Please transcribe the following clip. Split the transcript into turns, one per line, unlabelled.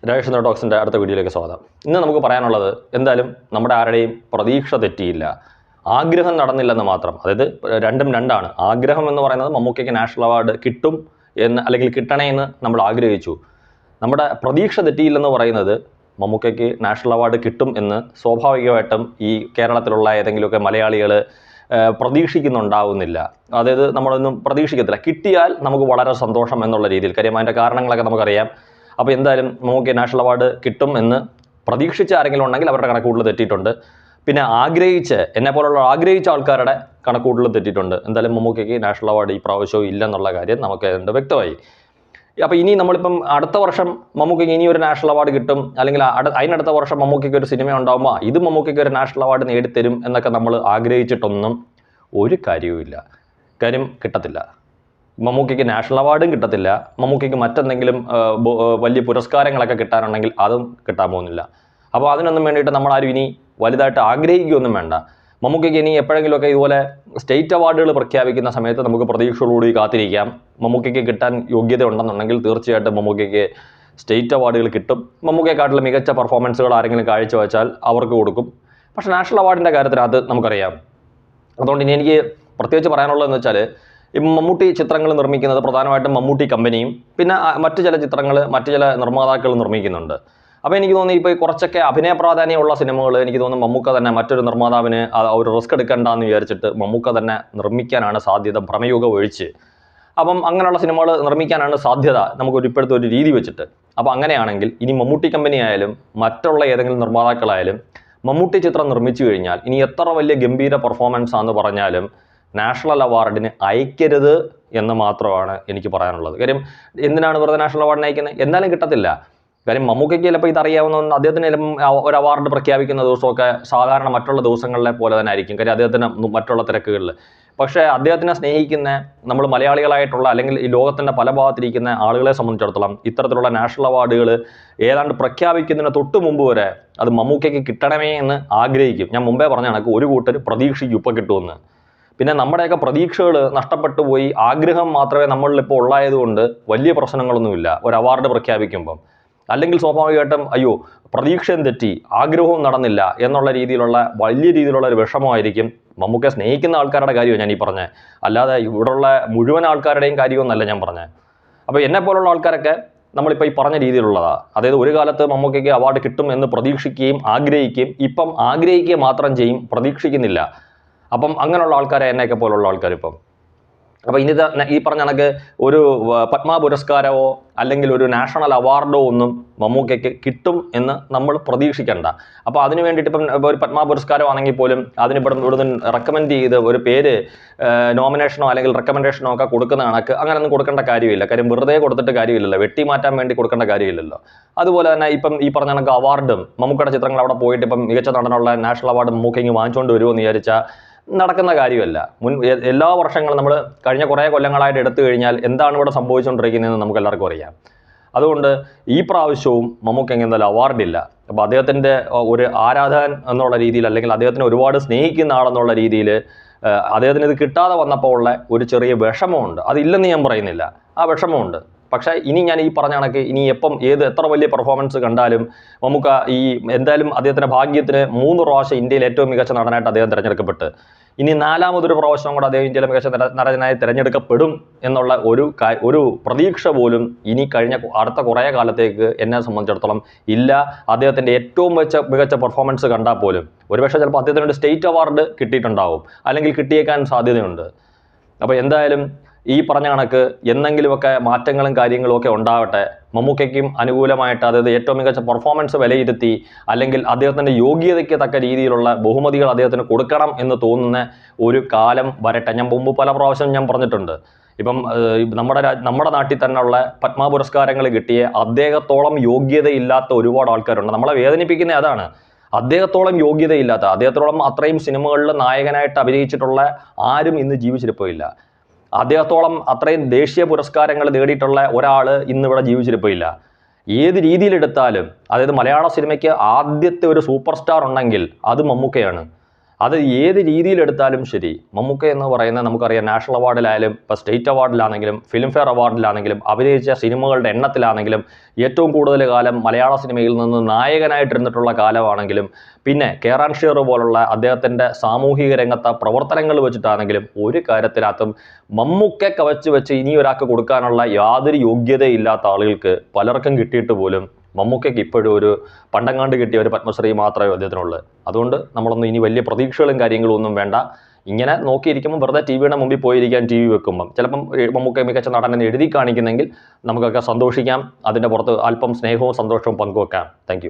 രാജേഷ് ടോക്സിൻ്റെ അടുത്ത വീഡിയോയിലേക്ക് സ്വാഗതം. ഇന്ന് നമുക്ക് പറയാനുള്ളത് എന്തായാലും നമ്മുടെ ആരുടെയും പ്രതീക്ഷ തെറ്റിയില്ല, ആഗ്രഹം നടന്നില്ലെന്ന് മാത്രം. അതായത് രണ്ടും രണ്ടാണ്. ആഗ്രഹം എന്ന് പറയുന്നത് മമ്മൂക്കയ്ക്ക് നാഷണൽ അവാർഡ് കിട്ടും എന്ന് അല്ലെങ്കിൽ കിട്ടണേ എന്ന് നമ്മൾ ആഗ്രഹിച്ചു. നമ്മുടെ പ്രതീക്ഷ തെറ്റിയില്ലെന്ന് പറയുന്നത് മമ്മൂക്കയ്ക്ക് നാഷണൽ അവാർഡ് കിട്ടും എന്ന് സ്വാഭാവികമായിട്ടും ഈ കേരളത്തിലുള്ള ഏതെങ്കിലുമൊക്കെ മലയാളികൾ പ്രതീക്ഷിക്കുന്നുണ്ടാവുന്നില്ല. അതായത് നമ്മളൊന്നും പ്രതീക്ഷിക്കത്തില്ല. കിട്ടിയാൽ നമുക്ക് വളരെ സന്തോഷം എന്നുള്ള രീതിയിൽ. കാര്യം അതിൻ്റെ കാരണങ്ങളൊക്കെ നമുക്കറിയാം. അപ്പോൾ എന്തായാലും നമുക്ക് നാഷണൽ അവാർഡ് കിട്ടും എന്ന് പ്രതീക്ഷിച്ച ആരെങ്കിലും ഉണ്ടെങ്കിൽ അവരുടെ കണക്കുകൂട്ടൽ തെറ്റിയിട്ടുണ്ട്. പിന്നെ എന്നെപ്പോലുള്ള ആഗ്രഹിച്ച ആൾക്കാരുടെ കണക്കുകൂട്ടൽ തെറ്റിയിട്ടുണ്ട്. എന്തായാലും മമ്മൂക്കയ്ക്ക് നാഷണൽ അവാർഡ് ഈ പ്രാവശ്യവും ഇല്ലെന്നുള്ള കാര്യം നമുക്ക് അതിൻ്റെ വ്യക്തമായി. അപ്പോൾ ഇനി നമ്മളിപ്പം അടുത്ത വർഷം മമ്മൂക്കയ്ക്ക് ഇനി ഒരു നാഷണൽ അവാർഡ് കിട്ടും, അല്ലെങ്കിൽ അതിനടുത്ത വർഷം മമ്മൂക്കയ്ക്ക് ഒരു സിനിമ ഉണ്ടാകുമ്പോൾ ഇത് മമ്മൂക്കയ്ക്ക് ഒരു നാഷണൽ അവാർഡ് നേടിത്തരും എന്നൊക്കെ നമ്മൾ ആഗ്രഹിച്ചിട്ടൊന്നും ഒരു കാര്യവുമില്ല. കാര്യം കിട്ടത്തില്ല. മമ്മൂക്കയ്ക്ക് നാഷണൽ അവാർഡും കിട്ടത്തില്ല. മമ്മൂക്കയ്ക്ക് മറ്റെന്തെങ്കിലും വലിയ പുരസ്കാരങ്ങളൊക്കെ കിട്ടാനുണ്ടെങ്കിൽ അതും കിട്ടാൻ പോകുന്നില്ല. അപ്പോൾ അതിനൊന്നും വേണ്ടിയിട്ട് നമ്മളാരും ഇനി വലുതായിട്ട് ആഗ്രഹിക്കുകയൊന്നും വേണ്ട. മമ്മൂക്കയ്ക്ക് ഇനി എപ്പോഴെങ്കിലുമൊക്കെ ഇതുപോലെ സ്റ്റേറ്റ് അവാർഡുകൾ പ്രഖ്യാപിക്കുന്ന സമയത്ത് നമുക്ക് പ്രതീക്ഷയോടുകൂടി കാത്തിരിക്കാം. മമ്മൂക്കയ്ക്ക് കിട്ടാൻ യോഗ്യത ഉണ്ടെന്നുണ്ടെങ്കിൽ തീർച്ചയായിട്ടും മമ്മൂക്കയ്ക്ക് സ്റ്റേറ്റ് അവാർഡുകൾ കിട്ടും. മമ്മൂക്കയെക്കാട്ടിലും മികച്ച പെർഫോമൻസുകൾ ആരെങ്കിലും കാഴ്ചവെച്ചാൽ അവർക്ക് കൊടുക്കും. പക്ഷേ നാഷണൽ അവാർഡിൻ്റെ കാര്യത്തിൽ അത് നമുക്കറിയാം. അതുകൊണ്ട് ഇനി എനിക്ക് പ്രത്യേകിച്ച് പറയാനുള്ളതെന്ന് വെച്ചാൽ, ഈ മമ്മൂട്ടി ചിത്രങ്ങൾ നിർമ്മിക്കുന്നത് പ്രധാനമായിട്ടും മമ്മൂട്ടി കമ്പനിയും പിന്നെ മറ്റു ചില ചിത്രങ്ങൾ മറ്റു ചില നിർമ്മാതാക്കൾ നിർമ്മിക്കുന്നുണ്ട്. അപ്പോൾ എനിക്ക് തോന്നുന്നു ഇപ്പോൾ കുറച്ചൊക്കെ അഭിനയ പ്രാധാന്യമുള്ള സിനിമകൾ എനിക്ക് തോന്നുന്നു മമ്മൂക്ക തന്നെ മറ്റൊരു നിർമ്മാതാവിന് ഒരു റിസ്ക് എടുക്കണ്ടെന്ന് വിചാരിച്ചിട്ട് മമ്മൂക്ക തന്നെ നിർമ്മിക്കാനാണ് സാധ്യത, ഭ്രമയുഗം ഒഴിച്ച്. അപ്പം അങ്ങനെയുള്ള സിനിമകൾ നിർമ്മിക്കാനാണ് സാധ്യത നമുക്കൊരു ഇപ്പോഴത്തെ ഒരു രീതി വെച്ചിട്ട്. അപ്പോൾ അങ്ങനെയാണെങ്കിൽ ഇനി മമ്മൂട്ടി കമ്പനി ആയാലും മറ്റുള്ള ഏതെങ്കിലും നിർമ്മാതാക്കളായാലും മമ്മൂട്ടി ചിത്രം നിർമ്മിച്ചു കഴിഞ്ഞാൽ ഇനി എത്ര വലിയ ഗംഭീര പെർഫോമൻസ് ആണെന്ന് പറഞ്ഞാലും നാഷണൽ അവാർഡിന് അയക്കരുത് എന്ന് മാത്രമാണ് എനിക്ക് പറയാനുള്ളത്. കാര്യം എന്തിനാണ് വെറുതെ നാഷണൽ അവാർഡിന് അയക്കുന്നത്? എന്നാലും കിട്ടത്തില്ല. കാര്യം മമ്മൂക്കയ്ക്ക് ചിലപ്പോൾ ഇതറിയാവുന്ന അദ്ദേഹത്തിന് ഒരു അവാർഡ് പ്രഖ്യാപിക്കുന്ന ദിവസമൊക്കെ സാധാരണ മറ്റുള്ള ദിവസങ്ങളിലെ പോലെ തന്നെ ആയിരിക്കും. കാര്യം അദ്ദേഹത്തിന് മറ്റുള്ള തിരക്കുകളിൽ. പക്ഷേ അദ്ദേഹത്തിനെ സ്നേഹിക്കുന്ന നമ്മൾ മലയാളികളായിട്ടുള്ള അല്ലെങ്കിൽ ഈ ലോകത്തിൻ്റെ പല ഭാഗത്തിരിക്കുന്ന ആളുകളെ സംബന്ധിച്ചിടത്തോളം ഇത്തരത്തിലുള്ള നാഷണൽ അവാർഡുകൾ ഏതാണ്ട് പ്രഖ്യാപിക്കുന്നതിന് തൊട്ട് മുമ്പ് വരെ അത് മമ്മൂക്കയ്ക്ക് കിട്ടണമേ എന്ന് ആഗ്രഹിക്കും. ഞാൻ മുമ്പേ പറഞ്ഞ കണക്ക് ഒരു കൂട്ടർ പ്രതീക്ഷിക്കും ഇപ്പം കിട്ടുമെന്ന്. പിന്നെ നമ്മുടെയൊക്കെ പ്രതീക്ഷകൾ നഷ്ടപ്പെട്ടു പോയി. ആഗ്രഹം മാത്രമേ നമ്മളിലിപ്പോൾ ഉള്ളായതുകൊണ്ട് വലിയ പ്രശ്നങ്ങളൊന്നുമില്ല ഒരു അവാർഡ് പ്രഖ്യാപിക്കുമ്പം. അല്ലെങ്കിൽ സ്വാഭാവികമായിട്ടും അയ്യോ പ്രതീക്ഷയും തെറ്റി, ആഗ്രഹവും നടന്നില്ല എന്നുള്ള രീതിയിലുള്ള വലിയ രീതിയിലുള്ള ഒരു വിഷമമായിരിക്കും. മമ്മൂക്കയെ സ്നേഹിക്കുന്ന ആൾക്കാരുടെ കാര്യമാണ് ഞാൻ ഈ പറഞ്ഞത്, അല്ലാതെ ഇവിടെയുള്ള മുഴുവൻ ആൾക്കാരുടെയും കാര്യമൊന്നല്ല ഞാൻ പറഞ്ഞത്. അപ്പോൾ എന്നെപ്പോലുള്ള ആൾക്കാരൊക്കെ നമ്മളിപ്പോൾ ഈ പറഞ്ഞ രീതിയിലുള്ളതാണ്. അതായത് ഒരു കാലത്ത് മമ്മൂക്കയ്ക്ക് അവാർഡ് കിട്ടും എന്ന് പ്രതീക്ഷിക്കുകയും ആഗ്രഹിക്കുകയും ഇപ്പം ആഗ്രഹിക്കുക മാത്രം ചെയ്യും, പ്രതീക്ഷിക്കുന്നില്ല. അപ്പം അങ്ങനെയുള്ള ആൾക്കാരെ എന്നെയൊക്കെ പോലുള്ള ആൾക്കാർ ഇപ്പം. അപ്പോൾ ഇനി ഈ പറഞ്ഞ കണക്ക് ഒരു പത്മ പുരസ്കാരമോ അല്ലെങ്കിൽ ഒരു നാഷണൽ അവാർഡോ ഒന്നും മമ്മൂക്കയ്ക്ക് കിട്ടും എന്ന് നമ്മൾ പ്രതീക്ഷിക്കേണ്ട. അപ്പോൾ അതിന് വേണ്ടിയിട്ട് ഇപ്പം ഒരു പത്മ പുരസ്കാരം ആണെങ്കിൽ പോലും ഇവിടുന്ന് റെക്കമെൻഡ് ചെയ്ത് ഒരു പേര് നോമിനേഷനോ അല്ലെങ്കിൽ റെക്കമെൻഡേഷനോ ഒക്കെ കൊടുക്കുന്ന കണക്ക് അങ്ങനെയൊന്നും കൊടുക്കേണ്ട കാര്യമില്ല. കാര്യം വെറുതെ കൊടുത്തിട്ട് കാര്യമില്ലല്ലോ, വെട്ടി മാറ്റാൻ വേണ്ടി കൊടുക്കേണ്ട കാര്യമില്ലല്ലോ. അതുപോലെ തന്നെ ഇപ്പം ഈ പറഞ്ഞ കണക്ക് അവാർഡും മമ്മൂക്കയുടെ ചിത്രങ്ങൾ അവിടെ പോയിട്ട് ഇപ്പം മികച്ച നടനുള്ള നാഷണൽ അവാർഡ് മമ്മൂക്കയ്ക്ക് വാങ്ങിച്ചുകൊണ്ട് വരുമോ എന്ന് വിചാരിച്ചാൽ നടക്കുന്ന കാര്യമല്ല. എല്ലാ വർഷങ്ങളും നമ്മൾ കഴിഞ്ഞ കുറേ കൊല്ലങ്ങളായിട്ട് എടുത്തു കഴിഞ്ഞാൽ എന്താണ് ഇവിടെ സംഭവിച്ചുകൊണ്ടിരിക്കുന്നതെന്ന് നമുക്ക് എല്ലാവർക്കും അറിയാം. അതുകൊണ്ട് ഈ പ്രാവശ്യവും മമ്മൂക്കയ്ക്ക് എന്തായാലും അവാർഡില്ല. അപ്പോൾ അദ്ദേഹത്തിൻ്റെ ഒരു ആരാധകൻ എന്നുള്ള രീതിയിൽ അല്ലെങ്കിൽ അദ്ദേഹത്തിനെ ഒരുപാട് സ്നേഹിക്കുന്ന ആളെന്നുള്ള രീതിയിൽ അദ്ദേഹത്തിന് ഇത് കിട്ടാതെ വന്നപ്പോൾ ഉള്ള ഒരു ചെറിയ വിഷമമുണ്ട്. അതില്ലെന്ന് ഞാൻ പറയുന്നില്ല, ആ വിഷമമുണ്ട്. പക്ഷേ ഇനി ഞാൻ ഈ പറഞ്ഞ കണക്ക് ഇനി എത്ര വലിയ പെർഫോമൻസ് കണ്ടാലും മമ്മൂക്ക എന്തായാലും അദ്ദേഹത്തിൻ്റെ ഭാഗ്യത്തിന് 3 പ്രാവശ്യം ഇന്ത്യയിൽ ഏറ്റവും മികച്ച നടനായിട്ട് അദ്ദേഹം തിരഞ്ഞെടുക്കപ്പെട്ട് ഇനി 4മതൊരു പ്രാവശ്യം കൂടെ അദ്ദേഹം ഇന്ത്യയിലെ മികച്ച നടനായി തിരഞ്ഞെടുക്കപ്പെടും എന്നുള്ള ഒരു പ്രതീക്ഷ പോലും ഇനി അടുത്ത കുറേ കാലത്തേക്ക് എന്നെ സംബന്ധിച്ചിടത്തോളം ഇല്ല. അദ്ദേഹത്തിൻ്റെ ഏറ്റവും മികച്ച പെർഫോമൻസ് കണ്ടാൽ പോലും ഒരുപക്ഷെ ചിലപ്പോൾ അദ്ദേഹത്തിന് ഒരു സ്റ്റേറ്റ് അവാർഡ് കിട്ടിയിട്ടുണ്ടാവും, അല്ലെങ്കിൽ കിട്ടിയേക്കാൻ സാധ്യതയുണ്ട്. അപ്പോൾ എന്തായാലും ഈ പറഞ്ഞ കണക്ക് എന്തെങ്കിലുമൊക്കെ മാറ്റങ്ങളും കാര്യങ്ങളും ഒക്കെ ഉണ്ടാവട്ടെ. മമ്മൂക്കയ്ക്കും അനുകൂലമായിട്ട്, അതായത് ഏറ്റവും മികച്ച പെർഫോമൻസ് വിലയിരുത്തി അല്ലെങ്കിൽ അദ്ദേഹത്തിൻ്റെ യോഗ്യതയ്ക്ക് തക്ക രീതിയിലുള്ള ബഹുമതികൾ അദ്ദേഹത്തിന് കൊടുക്കണം എന്ന് തോന്നുന്ന ഒരു കാലം വരട്ടെ. ഞാൻ മുമ്പ് പല പ്രാവശ്യം ഞാൻ പറഞ്ഞിട്ടുണ്ട്. ഇപ്പം നമ്മുടെ നാട്ടിൽ തന്നെയുള്ള പത്മ പുരസ്കാരങ്ങൾ കിട്ടിയ അദ്ദേഹത്തോളം യോഗ്യതയില്ലാത്ത ഒരുപാട് ആൾക്കാരുണ്ട്. നമ്മളെ വേദനിപ്പിക്കുന്ന അതാണ്. അദ്ദേഹത്തോളം യോഗ്യതയില്ലാത്ത, അദ്ദേഹത്തോളം അത്രയും സിനിമകളിൽ നായകനായിട്ട് അഭിനയിച്ചിട്ടുള്ള ആരും ഇന്ന് ജീവിച്ചിരിപ്പില്ല. അദ്ദേഹത്തോളം അത്രയും ദേശീയ പുരസ്കാരങ്ങൾ നേടിയിട്ടുള്ള ഒരാൾ ഇന്നിവിടെ ജീവിച്ചിരിപ്പില്ല. ഏത് രീതിയിലെടുത്താലും, അതായത് മലയാള സിനിമയ്ക്ക് ആദ്യത്തെ ഒരു സൂപ്പർ സ്റ്റാർ ഉണ്ടെങ്കിൽ അത് മമ്മൂക്കയാണ്. അത് ഏത് രീതിയിലെടുത്താലും ശരി, മമ്മൂക്ക എന്ന് പറയുന്നത് നമുക്കറിയാം, നാഷണൽ അവാർഡിലായാലും ഇപ്പോൾ സ്റ്റേറ്റ് അവാർഡിലാണെങ്കിലും ഫിലിം ഫെയർ അവാർഡിലാണെങ്കിലും അഭിനയിച്ച സിനിമകളുടെ എണ്ണത്തിലാണെങ്കിലും ഏറ്റവും കൂടുതൽ കാലം മലയാള സിനിമയിൽ നിന്ന് നായകനായിട്ടിരുന്നിട്ടുള്ള കാലമാണെങ്കിലും പിന്നെ കേറാൻ ഷെയർ പോലുള്ള അദ്ദേഹത്തിൻ്റെ സാമൂഹിക രംഗത്തെ പ്രവർത്തനങ്ങൾ വെച്ചിട്ടാണെങ്കിലും ഒരു കാര്യത്തിനകത്തും മമ്മൂക്ക കവച്ച് വെച്ച് ഇനി ഒരാൾക്ക് കൊടുക്കാനുള്ള യാതൊരു യോഗ്യതയില്ലാത്ത ആളുകൾക്ക് പലർക്കും കിട്ടിയിട്ട് പോലും മമ്മൂക്കയ്ക്ക് ഇപ്പോഴും ഒരു പണ്ടങ്ങാണ്ട് കിട്ടിയ ഒരു പത്മശ്രീ മാത്രമേ അദ്ദേഹത്തിനുള്ളൂ. അതുകൊണ്ട് നമ്മളൊന്നും ഇനി വലിയ പ്രതീക്ഷകളും കാര്യങ്ങളും ഒന്നും വേണ്ട. ഇങ്ങനെ നോക്കിയിരിക്കുമ്പോൾ വെറുതെ ടി വിയുടെ മുമ്പിൽ പോയിരിക്കാൻ ടി വി വെക്കുമ്പം ചിലപ്പം മമ്മൂക്ക മികച്ച നടനെന്ന് എഴുതി കാണിക്കുന്നെങ്കിൽ നമുക്കൊക്കെ സന്തോഷിക്കാം. അതിൻ്റെ പുറത്ത് അല്പം സ്നേഹവും സന്തോഷവും പങ്കുവെക്കാം. താങ്ക്